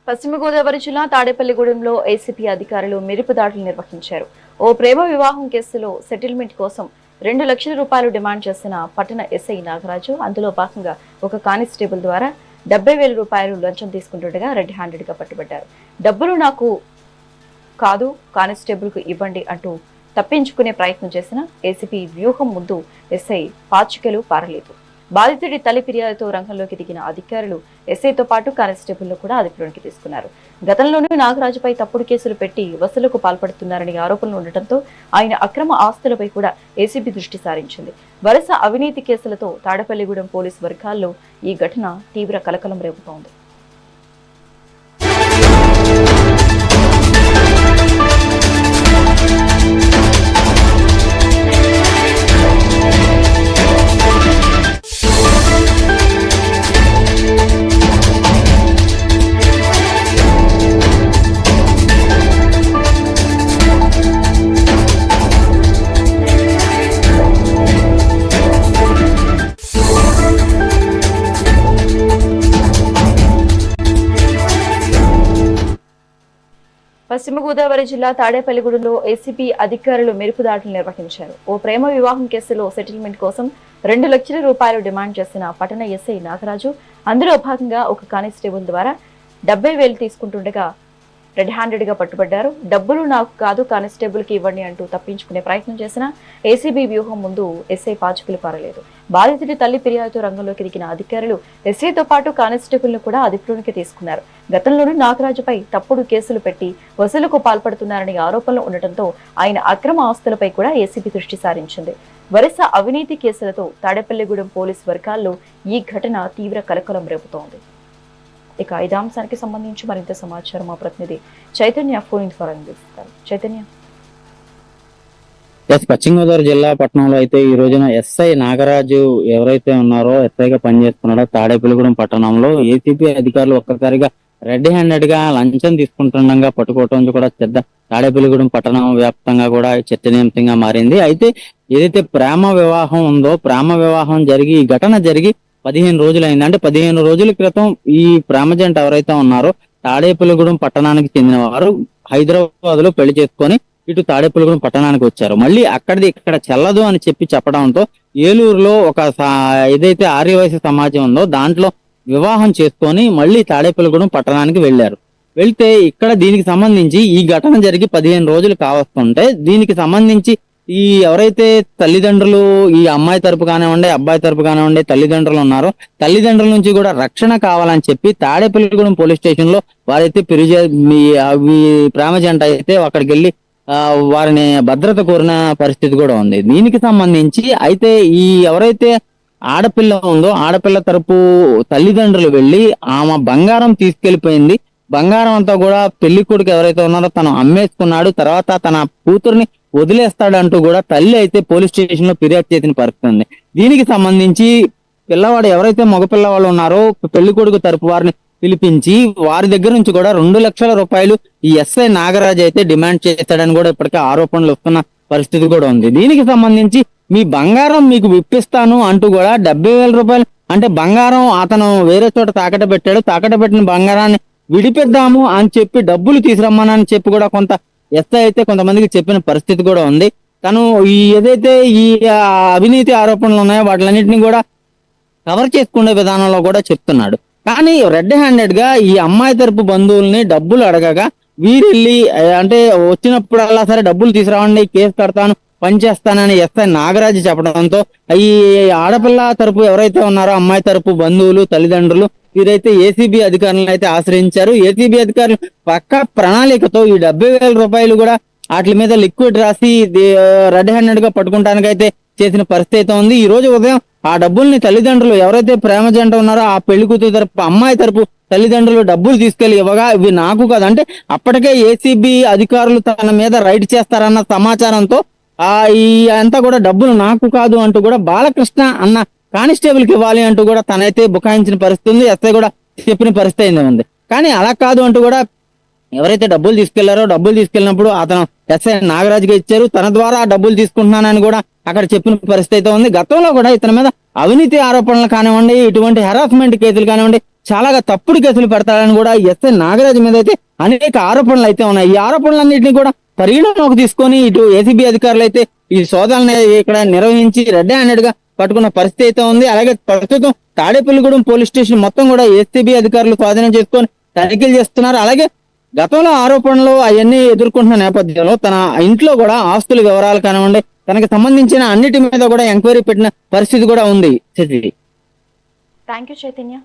పశ్చిమ గోదావరి జిల్లా తాడేపల్లిగూడెంలో ఏసీపీ అధికారులు మెరుపు దాడులు నిర్వహించారు. ఓ ప్రేమ వివాహం కేసులో సెటిల్మెంట్ కోసం 2 లక్షల రూపాయలు డిమాండ్ చేసిన పట్టణ ఎస్ఐ నాగరాజు అందులో భాగంగా ఒక కానిస్టేబుల్ ద్వారా 70,000 రూపాయలు లంచం తీసుకుంటుండగా రెడ్ హ్యాండెడ్ గా పట్టుబడ్డారు. డబ్బులు నాకు కాదు, కానిస్టేబుల్ కు ఇవ్వండి అంటూ తప్పించుకునే ప్రయత్నం చేసిన ఏసీపీ వ్యూహం ముందు ఎస్ఐ పాచికలు పారలేదు. బాధితుడి తల్లి ఫిర్యాదుతో రంగంలోకి దిగిన అధికారులు ఎస్ఐతో పాటు కానిస్టేబుల్ కూడా అదుపులోకి తీసుకున్నారు. గతంలోనూ నాగరాజుపై తప్పుడు కేసులు పెట్టి వసూలుకు పాల్పడుతున్నారని ఆరోపణలు ఉండటంతో ఆయన అక్రమ ఆస్తులపై కూడా ఏసీబీ దృష్టి సారించింది. వరుస అవినీతి కేసులతో తాడేపల్లిగూడెం పోలీసు వర్గాల్లో ఈ ఘటన తీవ్ర కలకలం రేపుతోంది. పశ్చిమ గోదావరి జిల్లా తాడేపల్లిగూడెంలో ఏసీపీ అధికారులు మెరుపు దాడులు నిర్వహించారు. ఓ ప్రేమ వివాహం కేసులో సెటిల్మెంట్ కోసం 2 లక్షల రూపాయలు డిమాండ్ చేసిన పట్టణ ఎస్ఐ నాగరాజు అందులో భాగంగా ఒక కానిస్టేబుల్ ద్వారా 70,000 తీసుకుంటుండగా రెడ్ హ్యాండెడ్ గా పట్టుబడ్డారు. డబ్బులు నాకు కాదు, కానిస్టేబుల్ కి ఇవ్వండి అంటూ తప్పించుకునే ప్రయత్నం చేసిన ఏసీబీ వ్యూహం ముందు ఎస్ఐ పాచికలు పారలేదు. బాధితుడి తల్లి ఫిర్యాదుతో రంగంలోకి దిగిన అధికారులు ఎస్ఐతో పాటు కానిస్టేబుల్ ను కూడా అదుపులోకి తీసుకున్నారు. గతంలోనూ నాగరాజుపై తప్పుడు కేసులు పెట్టి వసూలుకు పాల్పడుతున్నారని ఆరోపణలు ఉండటంతో ఆయన అక్రమ ఆస్తులపై కూడా ఏసీబీ దృష్టి సారించింది. వరుస అవినీతి కేసులతో తాడేపల్లిగూడెం పోలీసు వర్గాల్లో ఈ ఘటన తీవ్ర కలకలం రేపుతోంది. ఇక ఇదే అంశానికి సంబంధించి మరింత సమాచారం మా ప్రతినిధి చైతన్య ఫోన్ ద్వారా అందిస్తారు. చైతన్య, పశ్చిమ గోదావరి జిల్లా పట్టణంలో అయితే ఈ రోజున ఎస్ఐ నాగరాజు ఎవరైతే ఉన్నారో ఎస్ఐగా పనిచేస్తున్నాడో తాడేపల్లిగూడెం పట్టణంలో ఏసీపీ అధికారులు ఒక్కసారిగా రెడ్ హ్యాండెడ్ గా లంచం తీసుకుంటుండగా పట్టుకోవడం కూడా పెద్ద తాడేపల్లిగూడెం పట్టణం వ్యాప్తంగా కూడా చర్చనీయాంశంగా మారింది. అయితే ఏదైతే ప్రేమ వివాహం ఉందో, ప్రేమ వివాహం జరిగి ఈ ఘటన జరిగి 15 రోజులైంది. అంటే 15 రోజుల క్రితం ఈ ప్రేమ జంట ఎవరైతే ఉన్నారో తాడేపల్లిగూడెం పట్టణానికి చెందిన వారు హైదరాబాద్ లో పెళ్లి చేసుకొని ఇటు తాడేపల్లిగూడెం పట్టణానికి వచ్చారు. మళ్ళీ అక్కడిది ఇక్కడ చెల్లదు అని చెప్పడంతో ఏలూరులో ఒక ఏదైతే ఆర్యవైశ్య సమాజం ఉందో దాంట్లో వివాహం చేసుకొని మళ్ళీ తాడేపల్లిగూడెం పట్టణానికి వెళ్లారు. వెళ్తే ఇక్కడ దీనికి సంబంధించి ఈ ఘటన జరిగి 15 రోజులు కావస్తుంటే దీనికి సంబంధించి ఈ ఎవరైతే తల్లిదండ్రులు ఈ అమ్మాయి తరపు కానివ్వండి, అబ్బాయి తరపు కానివ్వండి తల్లిదండ్రులు ఉన్నారో తల్లిదండ్రుల నుంచి కూడా రక్షణ కావాలని చెప్పి తాడేపల్లిగూడెం పోలీస్ స్టేషన్ లో వారైతే ప్రేమ జంట అయితే అక్కడికి వెళ్ళి వారిని భద్రత కోరిన పరిస్థితి కూడా ఉంది. దీనికి సంబంధించి అయితే ఈ ఎవరైతే ఆడపిల్ల ఉందో ఆడపిల్ల తరపు తల్లిదండ్రులు వెళ్ళి ఆమె బంగారం తీసుకెళ్లిపోయింది. బంగారం అంతా కూడా పెళ్లి కొడుకు ఎవరైతే ఉన్నారో తను అమ్మేసుకున్నాడు, తర్వాత తన కూతుర్ని వదిలేస్తాడంటూ కూడా తల్లి అయితే పోలీస్ స్టేషన్ లో ఫిర్యాదు చేసిన పరిస్థితి ఉంది. దీనికి సంబంధించి పిల్లవాడు ఎవరైతే మగ పిల్లవాళ్ళు ఉన్నారో పెళ్లి కొడుకు తరపు వారిని పిలిపించి వారి దగ్గర నుంచి కూడా 2 లక్షల రూపాయలు ఈ ఎస్ఐ నాగరాజు అయితే డిమాండ్ చేస్తాడని కూడా ఇప్పటికే ఆరోపణలు వస్తున్న పరిస్థితి కూడా ఉంది. దీనికి సంబంధించి మీ బంగారం మీకు విప్పిస్తాను అంటూ కూడా 70,000 రూపాయలు అంటే బంగారం అతను వేరే చోట తాకట పెట్టాడు, తాకట పెట్టిన బంగారాన్ని విడిపిద్దాము అని చెప్పి డబ్బులు తీసురమ్మని చెప్పి కూడా కొంత ఎస్ఐ అయితే కొంతమందికి చెప్పిన పరిస్థితి కూడా ఉంది. తను ఈ ఏదైతే ఈ అవినీతి ఆరోపణలు ఉన్నాయో వాటిలన్నింటినీ కూడా కవర్ చేసుకునే విధానంలో కూడా చెప్తున్నాడు. కానీ రెడ్ హ్యాండెడ్ గా ఈ అమ్మాయి తరపు బంధువుల్ని డబ్బులు అడగగా వీరెళ్ళి అంటే వచ్చినప్పుడల్లా సరే డబ్బులు తీసుకురావండి, కేసు కడతాను, పనిచేస్తానని ఎస్ఐ నాగరాజు చెప్పడంతో ఈ ఆడపిల్ల తరపు ఎవరైతే ఉన్నారో అమ్మాయి తరపు బంధువులు తల్లిదండ్రులు వీరైతే ఏసీబీ అధికారులను అయితే ఆశ్రయించారు. ఏసీబీ అధికారులు పక్క ప్రణాళికతో ఈ 70,000 రూపాయలు కూడా వాటి మీద లిక్విడ్ రాసి రెడ్ హ్యాండెడ్ గా పట్టుకుంటానికైతే చేసిన పరిస్థితి అయితే ఉంది. ఈ రోజు ఉదయం ఆ డబ్బుల్ని తల్లిదండ్రులు ఎవరైతే ప్రేమ జంట ఉన్నారో ఆ పెళ్లి కూతురు తరపు అమ్మాయి తరపు తల్లిదండ్రులు డబ్బులు తీసుకెళ్లి ఇవ్వగా ఇవి నాకు కాదు అంటే అప్పటికే ఏసీబీ అధికారులు తన మీద రైడ్ చేస్తారన్న సమాచారంతో ఈ అంతా కూడా డబ్బులు నాకు కాదు అంటూ కూడా బాలకృష్ణ అన్న కానిస్టేబుల్ కి ఇవ్వాలి అంటూ కూడా తనైతే బుకాయించిన పరిస్థితి ఉంది. ఎస్ఐ కూడా చెప్పిన పరిస్థితి ఉంది. కానీ అలా కాదు అంటూ కూడా ఎవరైతే డబ్బులు తీసుకెళ్లారో డబ్బులు తీసుకెళ్ళినప్పుడు అతను ఎస్ఐ నాగరాజుగా ఇచ్చారు, తన ద్వారా డబ్బులు తీసుకుంటున్నానని కూడా అక్కడ చెప్పిన పరిస్థితి అయితే ఉంది. గతంలో కూడా ఇతని మీద అవినీతి ఆరోపణలు కానివ్వండి, ఇటువంటి హెరాస్మెంట్ కేసులు కానివ్వండి చాలా తప్పుడు కేసులు పెడతాడని కూడా ఎస్ఐ నాగరాజు మీద అయితే అనేక ఆరోపణలు అయితే ఉన్నాయి. ఈ ఆరోపణలన్నింటినీ కూడా పరిగణలోకి తీసుకొని ఇటు ఏసీబీ అధికారులు అయితే ఈ సోదాలను ఇక్కడ నిర్వహించి రెడ్ హ్యాండెడ్ గా పట్టుకున్న పరిస్థితి అయితే ఉంది. అలాగే ప్రస్తుతం తాడేపల్లిగూడెం పోలీస్ స్టేషన్ మొత్తం కూడా ఏసీబీ అధికారులు స్వాధీనం చేసుకొని తనిఖీలు చేస్తున్నారు. అలాగే గతంలో ఆరోపణలు అవన్నీ ఎదుర్కొంటున్న నేపథ్యంలో తన ఇంట్లో కూడా ఆస్తుల వివరాలు కానివ్వండి, తనకు సంబంధించిన అన్నిటి మీద కూడా ఎంక్వైరీ పెట్టిన పరిస్థితి కూడా ఉంది. Thank you Chaitanya.